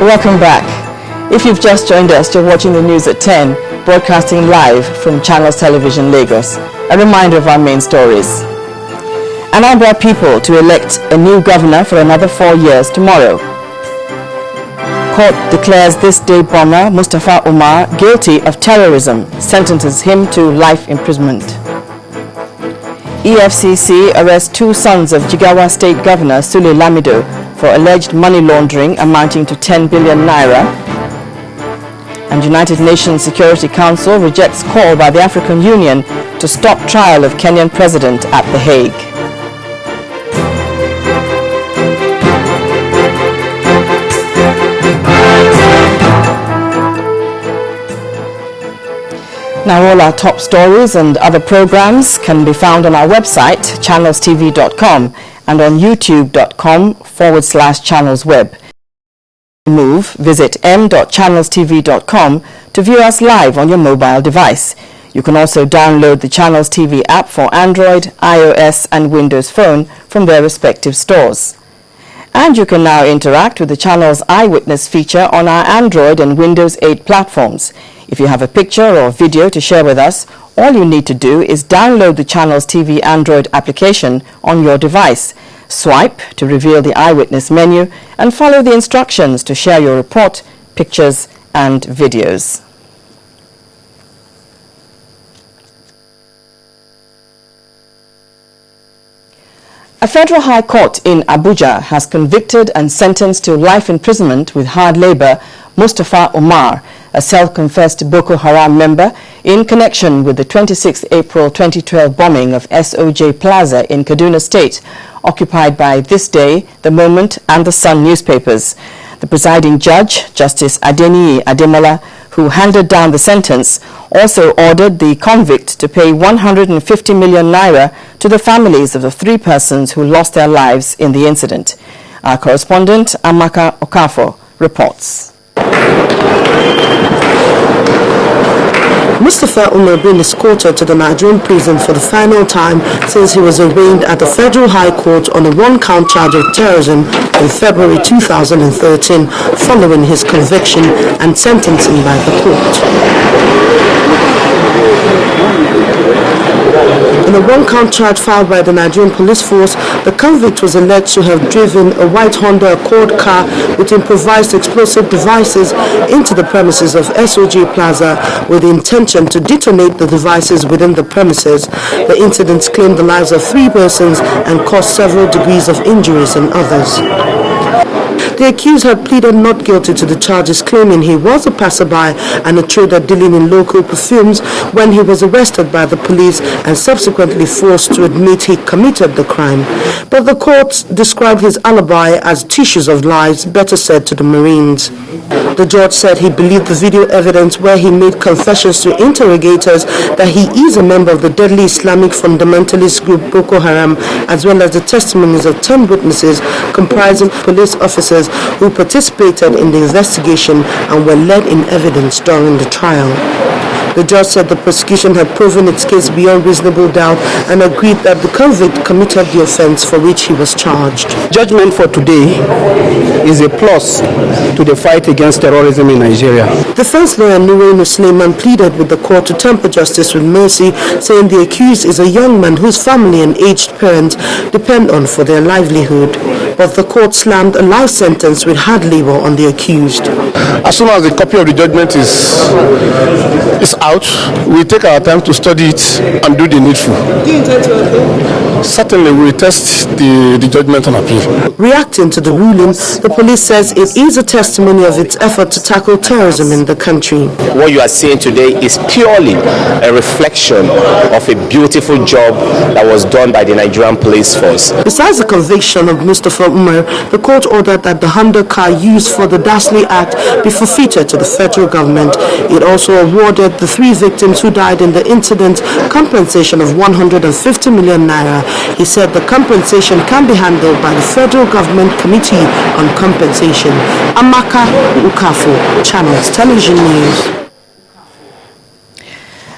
Welcome back. If you've just joined us, you're watching the news at 10, broadcasting live from Channels Television Lagos. A reminder of our main stories. Anambra people to elect a new governor for another 4 years tomorrow. Court declares this day bomber Mustafa Umar guilty of terrorism, sentences him to life imprisonment. EFCC arrests 2 sons of Jigawa State Governor Sule Lamido for alleged money laundering amounting to 10 billion naira. And United Nations Security Council rejects call by the African Union to stop trial of Kenyan president at The Hague. Now all our top stories and other programs can be found on our website, channelstv.com, and on youtube.com/channelsweb. Visit m.channelstv.com to view us live on your mobile device. You can also download the Channels TV app for Android, iOS and Windows Phone from their respective stores. And you can now interact with the Channels Eyewitness feature on our Android and Windows 8 platforms. If you have a picture or video to share with us, all you need to do is download the Channels TV Android application on your device. Swipe to reveal the Eyewitness menu and follow the instructions to share your report, pictures and videos. A federal high court in Abuja has convicted and sentenced to life imprisonment with hard labor Mustafa Umar, a self-confessed Boko Haram member, in connection with the 26 April 2012 bombing of SOJ Plaza in Kaduna State, occupied by This Day, The Moment and The Sun newspapers. The presiding judge, Justice Adeniyi Ademola, who handed down the sentence, also ordered the convict to pay 150 million naira to the families of the 3 persons who lost their lives in the incident. Our correspondent, Amaka Okafo, reports. Mustafa Umar been escorted to the Nigerian prison for the final time since he was arraigned at the Federal High Court on a 1-count charge of terrorism in February 2013, following his conviction and sentencing by the court. In a 1-count charge filed by the Nigerian police force, the convict was alleged to have driven a white Honda Accord car with improvised explosive devices into the premises of SOJ Plaza with the intention to detonate the devices within the premises. The incidents claimed the lives of 3 persons and caused several degrees of injuries in others. The accused had pleaded not guilty to the charges, claiming he was a passerby and a trader dealing in local perfumes when he was arrested by the police and subsequently forced to admit he committed the crime. But the court described his alibi as tissues of lies, better said to the Marines. The judge said he believed the video evidence where he made confessions to interrogators that he is a member of the deadly Islamic fundamentalist group Boko Haram, as well as the testimonies of 10 witnesses comprising police officers who participated in the investigation and were led in evidence during the trial. The judge said the prosecution had proven its case beyond reasonable doubt and agreed that the convict committed the offense for which he was charged. Judgment for today is a plus to the fight against terrorism in Nigeria. Defense lawyer Nurenu Suleiman pleaded with the court to temper justice with mercy, saying the accused is a young man whose family and aged parents depend on for their livelihood. But the court slammed a life sentence with hard labor on the accused. As soon as the copy of the judgment is out, we take our time to study it and do the needful. Do you intend to appeal? Certainly, we will test the judgment on appeal. Reacting to the ruling, the police says it is a testimony of its effort to tackle terrorism in the country. What you are seeing today is purely a reflection of a beautiful job that was done by the Nigerian police force. Besides the conviction of Mustafa Umar, the court ordered that the Honda car used for the Dasley Act be forfeited to the federal government. It also awarded the 3 victims who died in the incident compensation of 150 million naira. He said the compensation can be handled by the Federal Government Committee on Compensation. Amaka Ukafo, Channels Television News.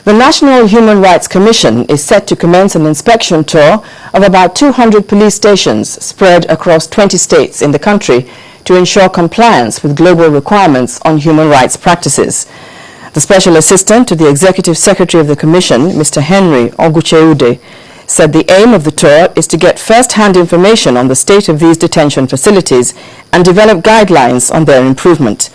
The National Human Rights Commission is set to commence an inspection tour of about 200 police stations spread across 20 states in the country to ensure compliance with global requirements on human rights practices. The Special Assistant to the Executive Secretary of the Commission, Mr. Henry Ogucheude, said the aim of the tour is to get first-hand information on the state of these detention facilities and develop guidelines on their improvement.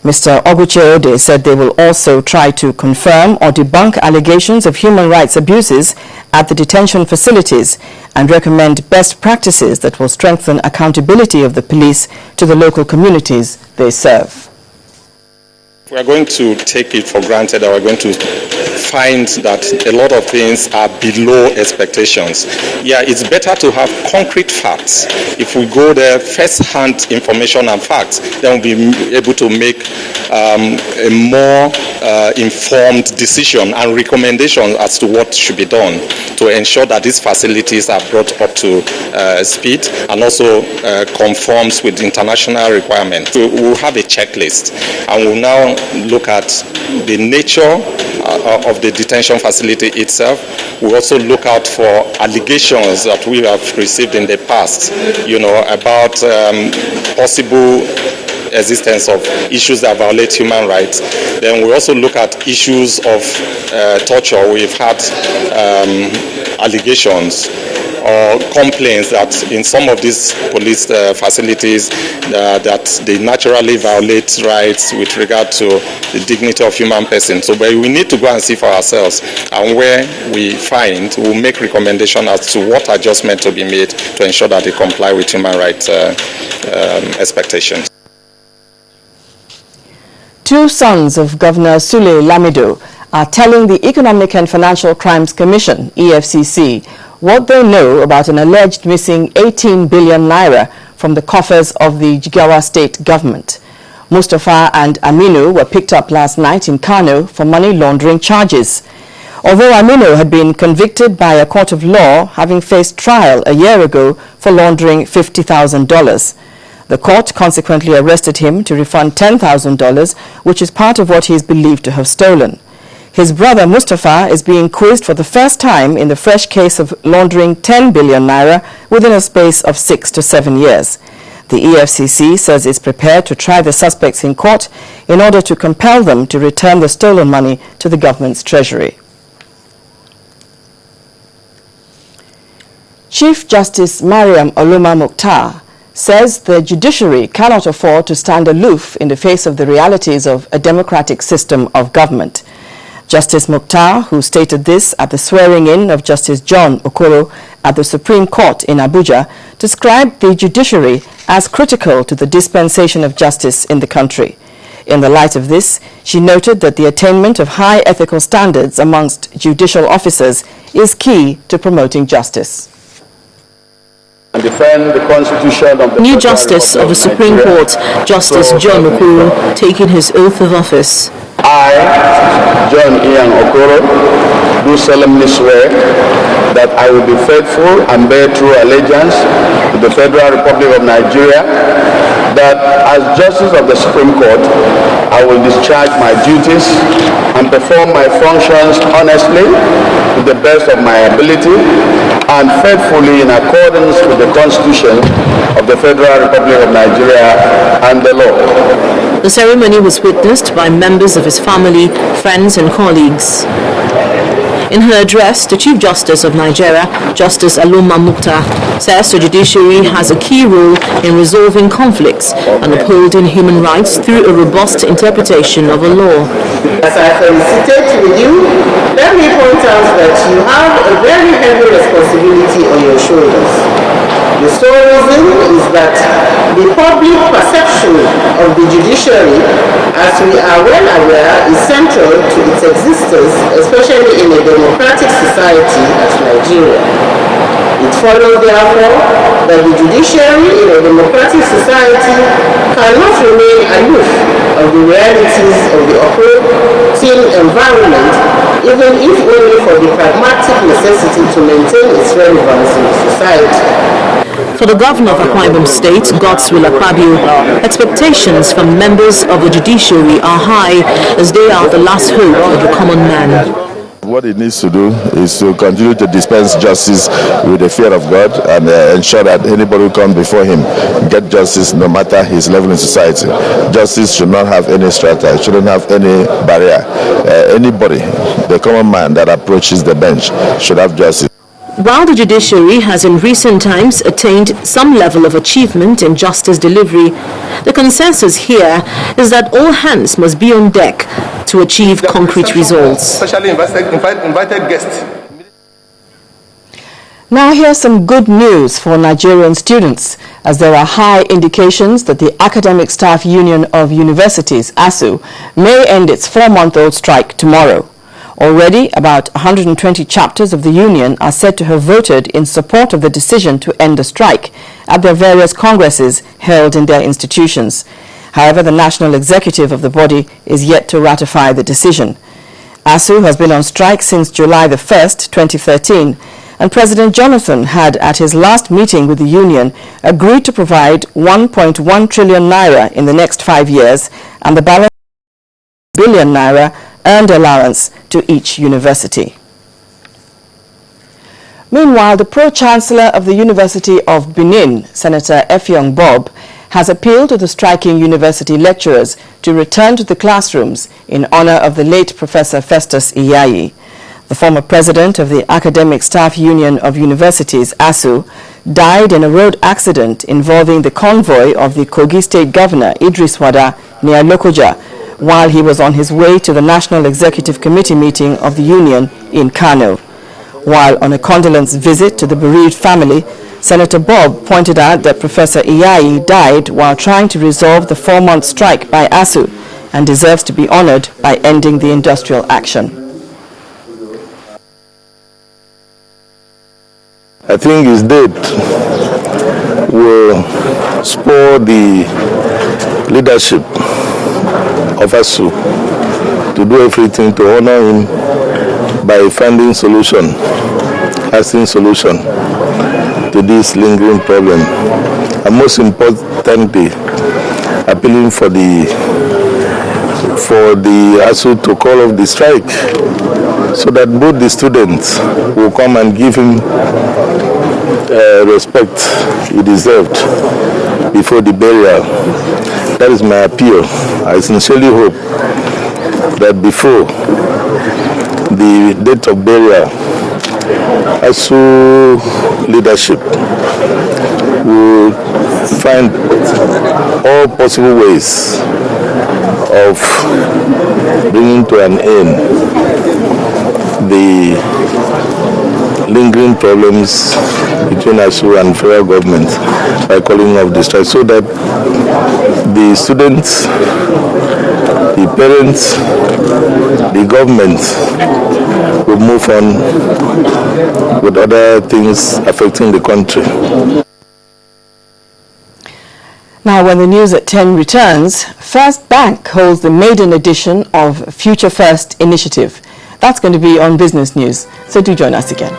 Mr. Ogucheude said they will also try to confirm or debunk allegations of human rights abuses at the detention facilities and recommend best practices that will strengthen accountability of the police to the local communities they serve. We are going to take it for granted that we're going to find that a lot of things are below expectations. Yeah, it's better to have concrete facts. If we go there, first-hand information and facts, then we'll be able to make a more informed decision and recommendation as to what should be done to ensure that these facilities are brought up to speed and also conforms with international requirements. We'll have a checklist and we'll now look at the nature of the detention facility itself. We also look out for allegations that we have received in the past, about possible existence of issues that violate human rights. Then we also look at issues of torture. We've had allegations or complaints that in some of these police facilities that they naturally violate rights with regard to the dignity of human person. So but we need to go and see for ourselves, and where we find, we'll make recommendation as to what adjustment to be made to ensure that they comply with human rights expectations. Two sons of Governor Sule Lamido are telling the Economic and Financial Crimes Commission, EFCC, what they know about an alleged missing 18 billion naira from the coffers of the Jigawa state government. Mustafa and Aminu were picked up last night in Kano for money laundering charges. Although Aminu had been convicted by a court of law, having faced trial a year ago for laundering $50,000. The court consequently arrested him to refund $10,000, which is part of what he is believed to have stolen. His brother Mustafa is being quizzed for the first time in the fresh case of laundering 10 billion naira within a space of 6 to 7 years. The EFCC says it's prepared to try the suspects in court in order to compel them to return the stolen money to the government's treasury. Chief Justice Mariam Oluma Mukhtar says the judiciary cannot afford to stand aloof in the face of the realities of a democratic system of government. Justice Mukhtar, who stated this at the swearing-in of Justice John Okoro at the Supreme Court in Abuja, described the judiciary as critical to the dispensation of justice in the country. In the light of this, she noted that the attainment of high ethical standards amongst judicial officers is key to promoting justice. And defend the Constitution of the New Justice of the Supreme Court, Justice John Okoro, taking his oath of office. I, John Ian Okoro, do solemnly swear that I will be faithful and bear true allegiance to the Federal Republic of Nigeria, that as Justice of the Supreme Court, I will discharge my duties and perform my functions honestly, to the best of my ability, and faithfully in accordance with the Constitution of the Federal Republic of Nigeria and the law. The ceremony was witnessed by members of his family, friends and colleagues. In her address, the Chief Justice of Nigeria, Justice Oluma Mukhtar, says the judiciary has a key role in resolving conflicts and upholding human rights through a robust interpretation of a law. As I felicitate with you, let me point out that you have a very heavy responsibility on your shoulders. The sole reason is that the public perception of the judiciary, as we are well aware, is central to its existence, especially in a democratic society as Nigeria. It follows, therefore, that the judiciary in a democratic society cannot remain aloof of the realities of the operating environment, even if only for the pragmatic necessity to maintain its relevance in society. For the governor of Akwa Ibom State, Godswill Akpabio, expectations from members of the judiciary are high as they are the last hope of the common man. What it needs to do is to continue to dispense justice with the fear of God and ensure that anybody who comes before him get justice no matter his level in society. Justice should not have any strata, it shouldn't have any barrier. Anybody, the common man that approaches the bench should have justice. While the judiciary has in recent times attained some level of achievement in justice delivery, the consensus here is that all hands must be on deck to achieve concrete results. Specially invited guests. Now here's some good news for Nigerian students, as there are high indications that the Academic Staff Union of Universities, ASU, may end its 4-month-old strike tomorrow. Already, about 120 chapters of the union are said to have voted in support of the decision to end the strike at their various congresses held in their institutions. However, the national executive of the body is yet to ratify the decision. ASU has been on strike since July the 1st, 2013, and President Jonathan had, at his last meeting with the union, agreed to provide 1.1 trillion naira in the next 5 years and the balance of 1 billion naira earned allowance to each university. Meanwhile, the Pro-Chancellor of the University of Benin, Senator Effiong Bob, has appealed to the striking university lecturers to return to the classrooms in honor of the late Professor Festus Iyayi. The former president of the Academic Staff Union of Universities, ASU, died in a road accident involving the convoy of the Kogi State Governor, Idris Wada, near Lokoja, while he was on his way to the National Executive Committee meeting of the union in Kano. While on a condolence visit to the bereaved family, Senator Bob pointed out that Professor Iyayi died while trying to resolve the 4-month strike by ASU and deserves to be honored by ending the industrial action. I think his death will spur the leadership of ASU to do everything to honor him by finding solution, lasting solution to this lingering problem, and most importantly, appealing for the ASU to call off the strike, so that both the students will come and give him respect he deserved before the burial. That is my appeal. I sincerely hope that before the date of burial, ASU leadership will find all possible ways of bringing to an end the lingering problems between ASU and federal government by calling off the strike, so that the students, the parents, the government will move on with other things affecting the country. Now, when the news at 10 returns, First Bank holds the maiden edition of Future First initiative. That's going to be on Business News, so do join us again.